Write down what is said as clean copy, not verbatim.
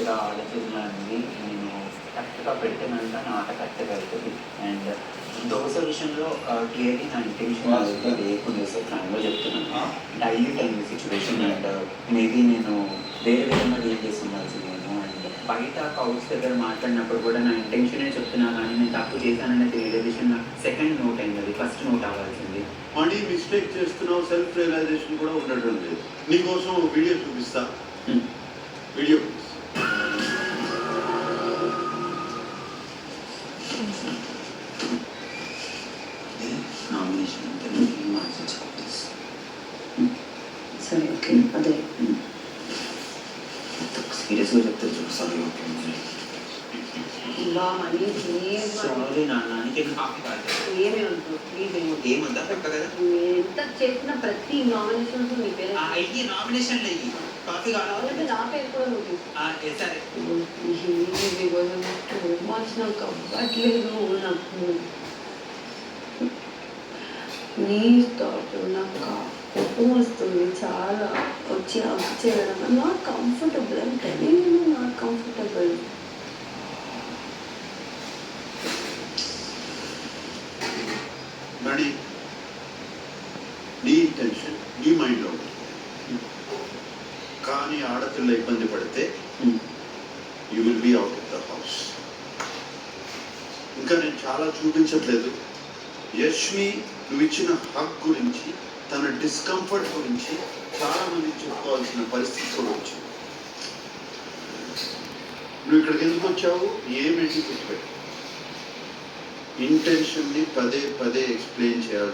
కరెక్ట్‌గా ఆలోచనలన్నీ నేను కరెక్ట్‌గా పెట్టినంత నా ఆట కరెక్ట్‌గా అవుతది. అండ్ దోస విషయంలో క్లియర్‌లీ నా ఇంటెన్షన్ అయితే లేకుండే సార్. ఫ్రాంక్‌గా చెప్తున్నాను. డైల్యూట్ అయింది సిట్యుయేషన్ అండ్ మేబీ నేను వేరే విధంగా డీల్ చేసి ఉండాల్సిందేమో. అండ్ బయట కౌచ్ దగ్గర మాట్లాడినప్పుడు కూడా నా ఇంటెన్షనే చెప్తున్నా కానీ నేను తప్పు చేశాననేది రియలైజేషన్ నాకు సెకండ్ నోట్ అయింది. అది ఫస్ట్ నోట్ అవ్వాల్సింది. మనీ మిస్టేక్ చేస్తున్నావు, సెల్ఫ్ రియలైజేషన్ కూడా ఉండటం లేదు. నీకోసం వీడియో చూపిస్తా. వీడియో నామినేషన్ అంటే మార్క్స్ సరే ఓకే అదే సీరియస్గా చెప్తే చూపిస్తాను. ఓకే బా మనీ ప్లీజ్ సారీ నాన్న, నీకేం కాఫీ కాదు. ఏమి వద్దు ప్లీజ్ ఏముందా పక్క కదా. ఎంత చేసిన ప్రతి నామినేషన్స్ నీ పేరు అయ్యి నామినేషన్లు అయ్యి కాఫీ కావాలంటే నా పేరు కూడా నువ్వు సరే మచ్ నాకు అవ్వట్లేదు. నాకు నీ థాట్ నాకు కోపం వస్తుంది చాలా వచ్చి అప్ చేయడం నాట్ కంఫర్టబుల్ అంటే నేను నాట్ కంఫర్టబుల్. మనీ నీ ఇంటెన్షన్ నీ మైండ్లో ఉంటుంది, కానీ ఆడపిల్ల ఇబ్బంది పడితే you will be out of the house. ఇంకా నేను చాలా చూపించట్లేదు. యష్మి నువ్వు ఇచ్చిన హక్ గురించి, తన డిస్కంఫర్ట్ గురించి చాలా మంది చెప్పుకోవాల్సిన పరిస్థితి కూడా వచ్చింది. నువ్వు ఇక్కడికి ఎందుకు వచ్చావు, ఏమేంటి గుర్తుపెట్టు. ఇంటెన్షన్ని పదే పదే ఎక్స్ప్లెయిన్ చేయాల్సి